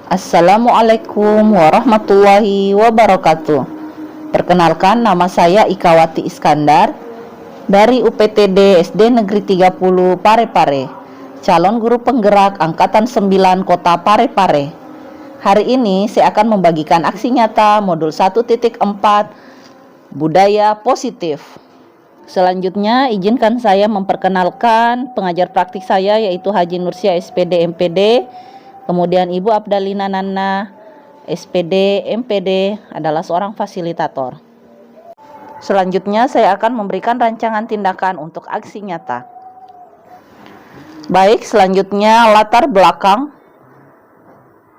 Assalamualaikum warahmatullahi wabarakatuh. Perkenalkan, nama saya Ikawati Iskandar dari UPTD SD Negeri 30 Parepare, calon guru penggerak Angkatan 9 Kota Parepare. Hari ini saya akan membagikan aksi nyata modul 1.4 Budaya Positif. Selanjutnya, izinkan saya memperkenalkan pengajar praktik saya, yaitu Haji Nursia SPD MPD. Kemudian Ibu Abdalina Nana SPD MPD adalah seorang fasilitator. Selanjutnya saya akan memberikan rancangan tindakan untuk aksi nyata. Baik, selanjutnya latar belakang.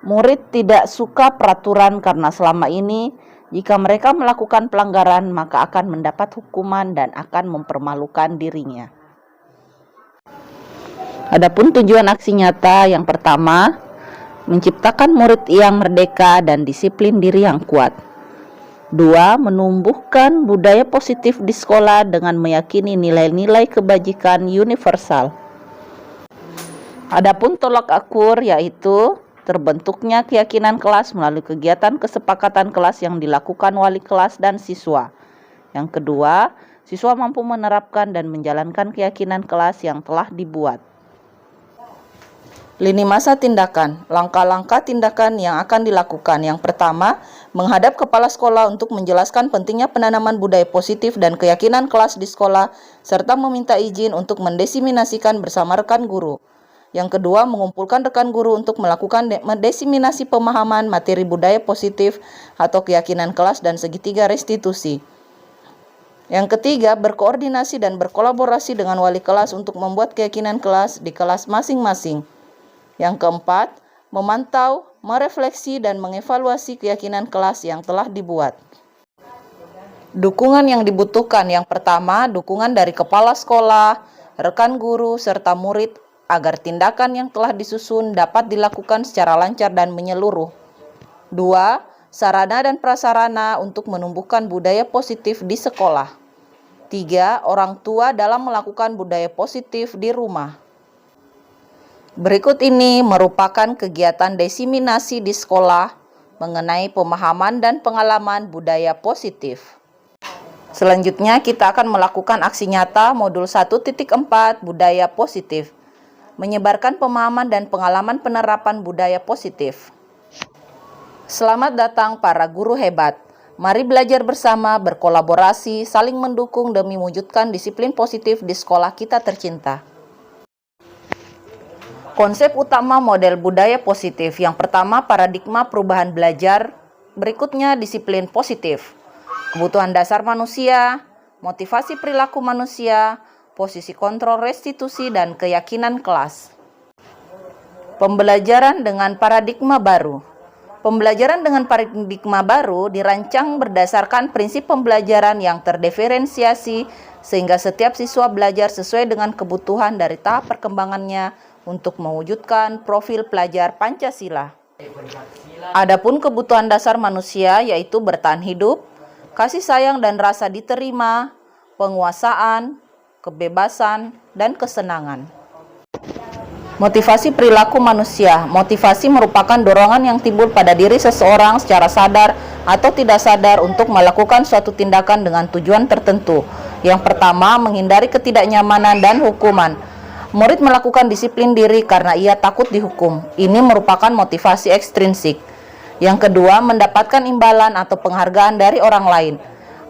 Murid tidak suka peraturan karena selama ini jika mereka melakukan pelanggaran maka akan mendapat hukuman dan akan mempermalukan dirinya. Adapun tujuan aksi nyata yang pertama, menciptakan murid yang merdeka dan disiplin diri yang kuat. 2. Menumbuhkan budaya positif di sekolah dengan meyakini nilai-nilai kebajikan universal. Adapun tolak ukur yaitu terbentuknya keyakinan kelas melalui kegiatan kesepakatan kelas yang dilakukan wali kelas dan siswa. Yang kedua, siswa mampu menerapkan dan menjalankan keyakinan kelas yang telah dibuat. Lini masa tindakan, langkah-langkah tindakan yang akan dilakukan. Yang pertama, menghadap kepala sekolah untuk menjelaskan pentingnya penanaman budaya positif dan keyakinan kelas di sekolah, serta meminta izin untuk mendesiminasikan bersama rekan guru. Yang kedua, mengumpulkan rekan guru untuk melakukan mendesiminasi pemahaman materi budaya positif atau keyakinan kelas dan segitiga restitusi. Yang ketiga, berkoordinasi dan berkolaborasi dengan wali kelas untuk membuat keyakinan kelas di kelas masing-masing. Yang keempat, memantau, merefleksi, dan mengevaluasi keyakinan kelas yang telah dibuat. Dukungan yang dibutuhkan. Yang pertama, dukungan dari kepala sekolah, rekan guru, serta murid agar tindakan yang telah disusun dapat dilakukan secara lancar dan menyeluruh. 2. Sarana dan prasarana untuk menumbuhkan budaya positif di sekolah. 3. Orang tua dalam melakukan budaya positif di rumah. Berikut ini merupakan kegiatan desiminasi di sekolah mengenai pemahaman dan pengalaman budaya positif. Selanjutnya kita akan melakukan aksi nyata modul 1.4 Budaya Positif. Menyebarkan pemahaman dan pengalaman penerapan budaya positif. Selamat datang para guru hebat. Mari belajar bersama, berkolaborasi, saling mendukung demi mewujudkan disiplin positif di sekolah kita tercinta. Konsep utama model budaya positif. Yang pertama, paradigma perubahan belajar. Berikutnya, disiplin positif. Kebutuhan dasar manusia, motivasi perilaku manusia, posisi kontrol restitusi, dan keyakinan kelas. Pembelajaran dengan paradigma baru. Pembelajaran dengan paradigma baru dirancang berdasarkan prinsip pembelajaran yang terdiferensiasi sehingga setiap siswa belajar sesuai dengan kebutuhan dari tahap perkembangannya untuk mewujudkan profil pelajar Pancasila. Adapun kebutuhan dasar manusia yaitu bertahan hidup, kasih sayang dan rasa diterima, penguasaan, kebebasan, dan kesenangan. Motivasi perilaku manusia. Motivasi merupakan dorongan yang timbul pada diri seseorang secara sadar atau tidak sadar untuk melakukan suatu tindakan dengan tujuan tertentu. Yang pertama, menghindari ketidaknyamanan dan hukuman. Murid melakukan disiplin diri karena ia takut dihukum. Ini merupakan motivasi ekstrinsik. Yang kedua, mendapatkan imbalan atau penghargaan dari orang lain.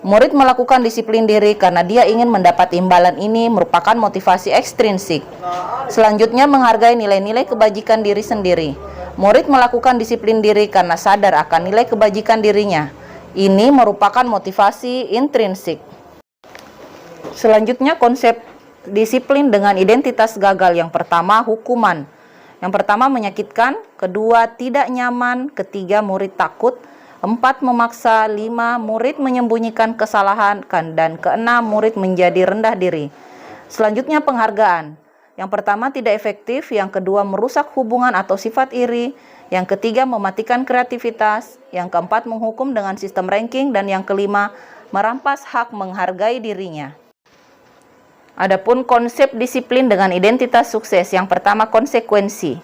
Murid melakukan disiplin diri karena dia ingin mendapat imbalan. Ini merupakan motivasi ekstrinsik. Selanjutnya, menghargai nilai-nilai kebajikan diri sendiri. Murid melakukan disiplin diri karena sadar akan nilai kebajikan dirinya. Ini merupakan motivasi intrinsik. Selanjutnya, konsep disiplin dengan identitas gagal. Yang pertama, hukuman. Yang pertama, menyakitkan. Kedua, tidak nyaman. Ketiga, murid takut. 4, memaksa. 5, murid menyembunyikan kesalahan. Dan keenam, murid menjadi rendah diri. Selanjutnya, penghargaan. Yang pertama, tidak efektif. Yang kedua, merusak hubungan atau sifat iri. Yang ketiga, mematikan kreativitas. Yang keempat, menghukum dengan sistem ranking. Dan yang kelima, merampas hak menghargai dirinya. Adapun konsep disiplin dengan identitas sukses. Yang pertama, konsekuensi.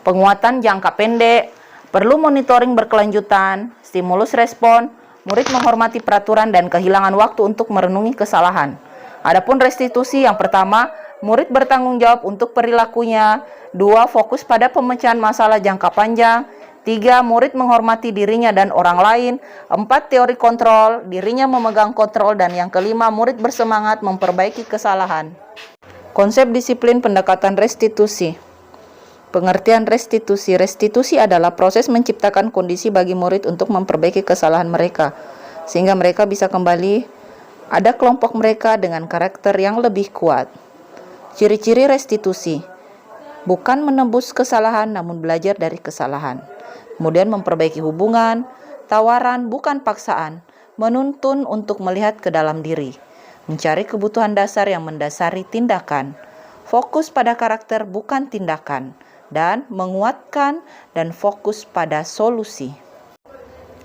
Penguatan jangka pendek, Perlu monitoring berkelanjutan, stimulus respon, murid menghormati peraturan dan kehilangan waktu untuk merenungi kesalahan. Adapun restitusi yang pertama, murid bertanggung jawab untuk perilakunya. 2. Fokus pada pemecahan masalah jangka panjang. 3. Murid menghormati dirinya dan orang lain. 4. Teori kontrol, dirinya memegang kontrol. Dan yang kelima, murid bersemangat memperbaiki kesalahan. Konsep disiplin pendekatan restitusi. Pengertian restitusi. Restitusi adalah proses menciptakan kondisi bagi murid untuk memperbaiki kesalahan mereka, sehingga mereka bisa kembali ada kelompok mereka dengan karakter yang lebih kuat. Ciri-ciri restitusi. Bukan menembus kesalahan, namun belajar dari kesalahan. Kemudian memperbaiki hubungan, tawaran bukan paksaan, menuntun untuk melihat ke dalam diri, mencari kebutuhan dasar yang mendasari tindakan, fokus pada karakter bukan tindakan, dan menguatkan dan fokus pada solusi.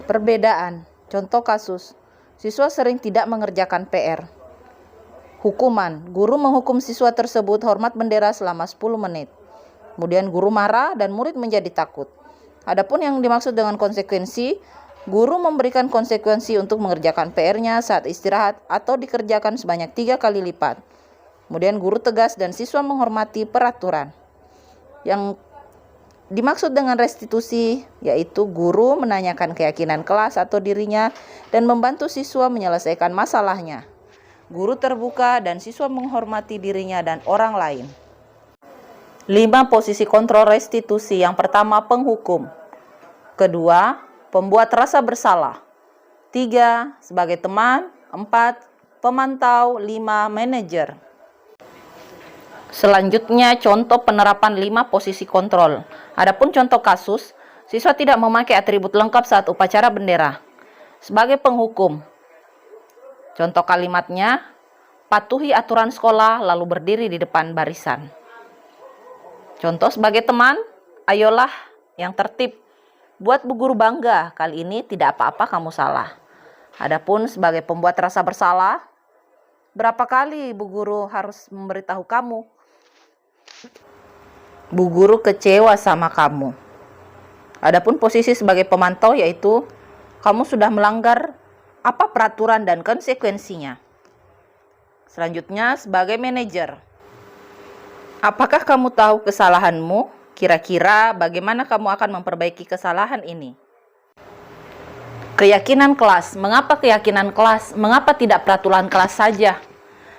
Perbedaan, contoh kasus, siswa sering tidak mengerjakan PR. Hukuman, guru menghukum siswa tersebut hormat bendera selama 10 menit. Kemudian guru marah dan murid menjadi takut. Adapun yang dimaksud dengan konsekuensi, guru memberikan konsekuensi untuk mengerjakan PR-nya saat istirahat atau dikerjakan sebanyak 3 kali lipat. Kemudian guru tegas dan siswa menghormati peraturan. Yang dimaksud dengan restitusi yaitu guru menanyakan keyakinan kelas atau dirinya dan membantu siswa menyelesaikan masalahnya. Guru terbuka dan siswa menghormati dirinya dan orang lain. 5 posisi kontrol restitusi. Yang pertama, penghukum. Kedua, pembuat rasa bersalah. 3, sebagai teman. 4, pemantau. 5, manajer. Selanjutnya, contoh penerapan 5 posisi kontrol. Adapun contoh kasus, siswa tidak memakai atribut lengkap saat upacara bendera. Sebagai penghukum, contoh kalimatnya, patuhi aturan sekolah lalu berdiri di depan barisan. Contoh sebagai teman, ayolah yang tertib, buat Bu Guru bangga, kali ini tidak apa-apa kamu salah. Adapun sebagai pembuat rasa bersalah, berapa kali Bu Guru harus memberitahu kamu? Bu Guru kecewa sama kamu. Adapun posisi sebagai pemantau yaitu kamu sudah melanggar apa peraturan dan konsekuensinya. Selanjutnya sebagai manajer. Apakah kamu tahu kesalahanmu? Kira-kira bagaimana kamu akan memperbaiki kesalahan ini? Keyakinan kelas. Mengapa keyakinan kelas? Mengapa tidak peraturan kelas saja?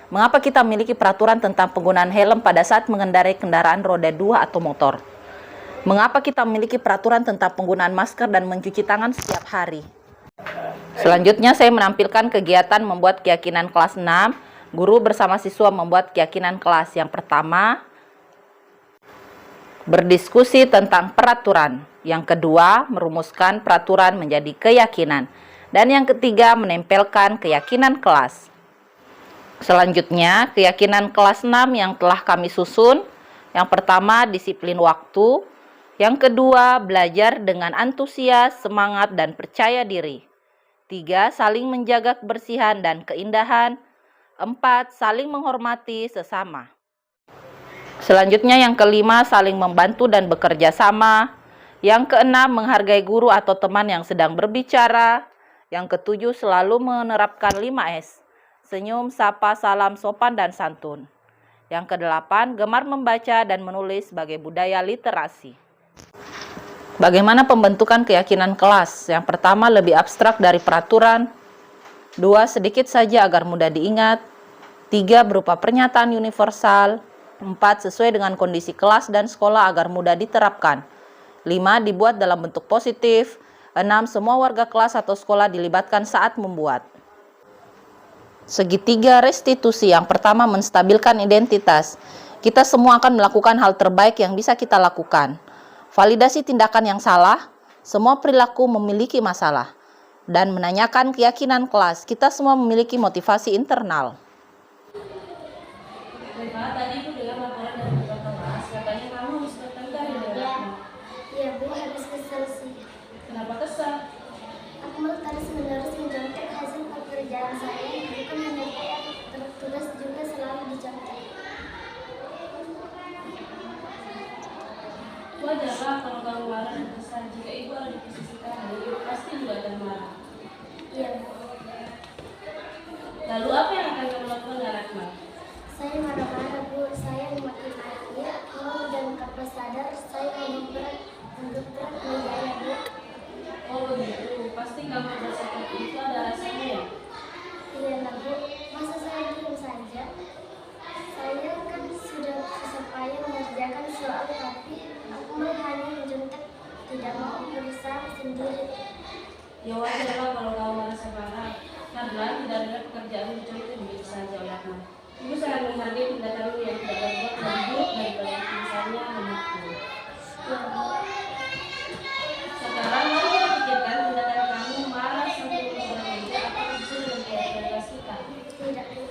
Mengapa kita memiliki peraturan tentang penggunaan helm pada saat mengendarai kendaraan roda 2 atau motor? Mengapa kita memiliki peraturan tentang penggunaan masker dan mencuci tangan setiap hari? Selanjutnya saya menampilkan kegiatan membuat keyakinan kelas 6. Guru bersama siswa membuat keyakinan kelas. Yang pertama, berdiskusi tentang peraturan. Yang kedua, merumuskan peraturan menjadi keyakinan. Dan yang ketiga, menempelkan keyakinan kelas. Selanjutnya, keyakinan kelas 6 yang telah kami susun. Yang pertama, disiplin waktu. Yang kedua, belajar dengan antusias, semangat, dan percaya diri. 3, saling menjaga kebersihan dan keindahan. 4, saling menghormati sesama. Selanjutnya yang kelima, saling membantu dan bekerja sama. Yang keenam, menghargai guru atau teman yang sedang berbicara. Yang ketujuh, selalu menerapkan 5S. Senyum, sapa, salam, sopan, dan santun. Yang kedelapan, gemar membaca dan menulis sebagai budaya literasi. Bagaimana pembentukan keyakinan kelas? Yang pertama, lebih abstrak dari peraturan. 2, sedikit saja agar mudah diingat. 3, berupa pernyataan universal. 4, sesuai dengan kondisi kelas dan sekolah agar mudah diterapkan. 5, dibuat dalam bentuk positif. 6, semua warga kelas atau sekolah dilibatkan saat membuat. Segitiga restitusi. Yang pertama, menstabilkan identitas. Kita semua akan melakukan hal terbaik yang bisa kita lakukan. Validasi tindakan yang salah. Semua perilaku memiliki masalah. Dan menanyakan keyakinan kelas. Kita semua memiliki motivasi internal. Tadi Ibu dengar laporan dari Bapak kelas, katanya kamu habis bertengkar ya dengan aku. Iya Bu, habis kesel sih. Kenapa kesal? Aku malah tadi sebenarnya mencontek hasil pekerjaan saya, bukan hanya PR, tugas juga selalu dicontek. Wajar lah kalau kamu marah dan kesal. Jika Ibu ada di posisi kamu, ibu pasti juga akan marah. Iya, Bu. Lalu apa yang akan kamu lakukan dengan Akmal? Saya marah-marah, Bu. Saya memaki-maki. Kalau dan tanpa sadar, saya menggebrak mejanya, Bu. Oh begitu, pasti kamu merasa seperti itu ada rasanya ya? Iya lah, Bu. Masa saya diam saja? Saya kan sudah susah payah mengerjakan soal, tapi Akmal hanya menjontek, tidak mau berusaha sendiri. Ya wajarlah kalau kamu merasa marah, karena tidak ada pekerjaan itu begitu saja oleh Akmal. Ibu sangat menghargai tindakanmu yang tidak berbuat dan buruk daripada misalnya memukul. Ya, Bu. Sekarang mari kita pikirkan tindakan kamu marah sampai mengubah meja apa sesuai dengan keyakinan keras kita. Tidak, Bu.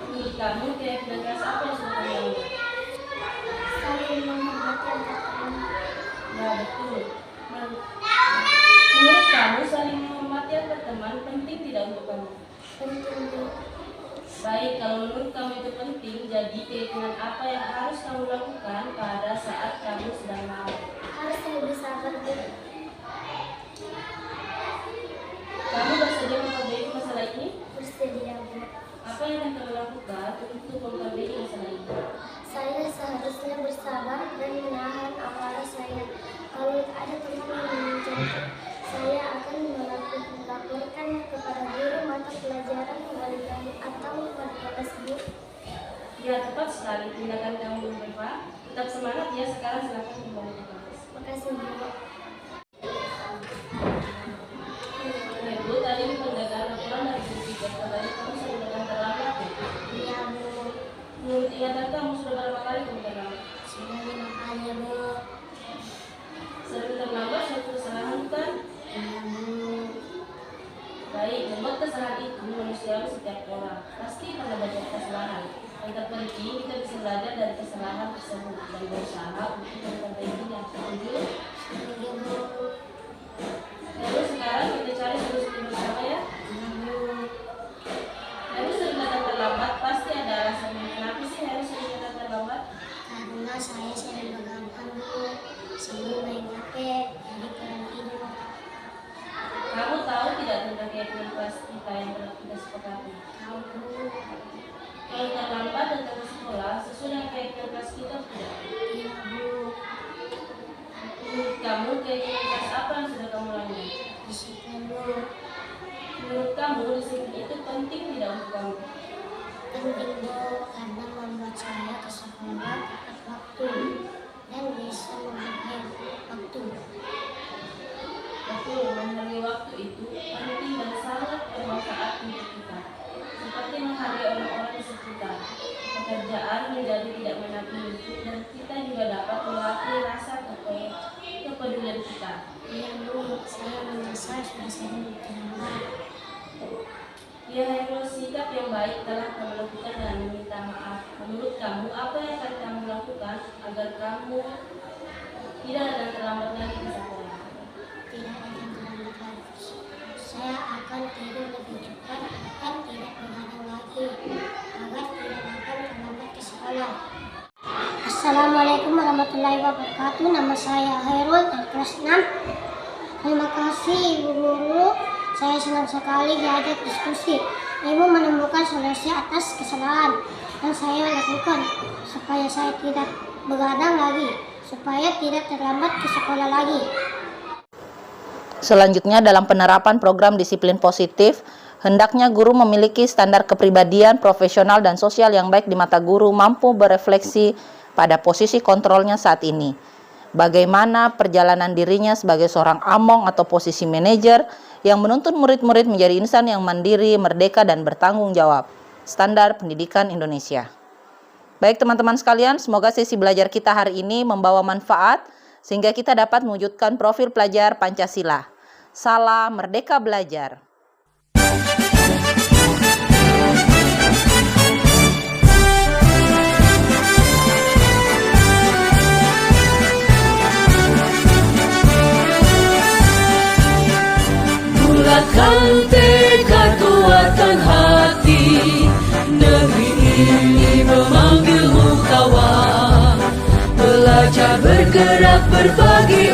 Menurut kamu keyakinan keras apa yang sudah kamu lakukan? Saling menghormati antar teman. Ya betul. Menurut kamu saling menghormati antar teman penting tidak untuk kamu? Penting, Bu. Baik, kalau menurut kamu itu penting, jadi keyakinan apa yang harus kamu lakukan pada saat kamu sedang marah? Harus lebih sabar, Bu. Kamu bersedia memperbaiki masalah ini? Bersedia, Bu. Apa yang akan kamu lakukan untuk memperbaiki masalah ini? Saya seharusnya bersabar dan menahan amarah saya. Kalau ada teman yang mencontoh, saya akan melaporkan kepada guru mata pelajaran wali kami atau wali kelas, Bu. Ya, tepat sekali tindakan kamu, Eva. Tetap semangat ya, sekarang silakan kembali ke kelas. Makasih, Bu. Ya, Bu, tadi pendataan laporan dari Bu Tiga, katanya kamu sering datang terlambat ya? Iya, Bu. Menurut ingatan kamu sudah berapa kali kamu terlambat? Sudah 5 kali, Bu. Sering terlambat suatu kesalahan kan? Iya, Bu. Baik, membuat kesalahan itu manusiawi setiap orang. Pasti pernah banyak kesalahan. Yang terpenting kita bisa belajar dari kesalahan tersebut dan berusaha untuk memperbaikinya. Setuju? Iya, Bu. Lalu sekarang kita cari solusi bersama ya. Iya, Bu. Heru sering datang terlambat, pasti ada alasannya. Kenapa sih Heru sering datang terlambat? Karena saya sering begadang, Bu. Sebelum main HP, jadi kurang tidur. Kamu tahu tidak tentang keyakinan kelas kita yang telah kita sepakati? Tahu, Bu. Kalau terlambat datang ke sekolah, sesuai dengan keyakinan kelas kita tidak? Iya, Bu. Menurut kamu keyakinan kelas apa yang sudah kamu lalui? Disiplin, Bu. Menurut kamu disiplin itu penting tidak untuk kamu? Penting, Bu, karena membuat saya ke sekolah tepat waktu dan bisa menghargai waktu. Betul, menghargai waktu itu penting dan sangat bermanfaat untuk kita. Seperti menghargai orang-orang di sekitar. Pekerjaan menjadi tidak menakutkan dan kita juga dapat melatih rasa kepedulian kita. Iya, Bu, saya menyesal sudah sering terlambat. Ya, Heru, sikap yang baik telah kamu lakukan dan meminta maaf. Menurut kamu, apa yang akan kamu lakukan agar kamu tidak datang terlambat lagi ke sekolah? Tidak akan terlambat lagi. Saya akan tidur lebih cepat dan tidak begadang lagi agar tidak akan terlambat ke sekolah. Assalamualaikum warahmatullahi wabarakatuh. Nama saya Hairul dari kelas 6. Terima kasih Ibu Guru. Saya senang sekali diajak diskusi. Ibu menemukan solusi atas kesalahan yang saya lakukan supaya saya tidak begadang lagi, supaya tidak terlambat ke sekolah lagi. Selanjutnya, dalam penerapan program disiplin positif, hendaknya guru memiliki standar kepribadian, profesional, dan sosial yang baik di mata guru, mampu berefleksi pada posisi kontrolnya saat ini. Bagaimana perjalanan dirinya sebagai seorang among atau posisi manajer yang menuntun murid-murid menjadi insan yang mandiri, merdeka, dan bertanggung jawab. Standar Pendidikan Indonesia. Baik teman-teman sekalian, semoga sesi belajar kita hari ini membawa manfaat sehingga kita dapat mewujudkan profil pelajar Pancasila. Salam merdeka belajar. Bulatkan tekad, kuatkan hati, negeri ini memanggilmu kawan. Belajar bergerak berbagi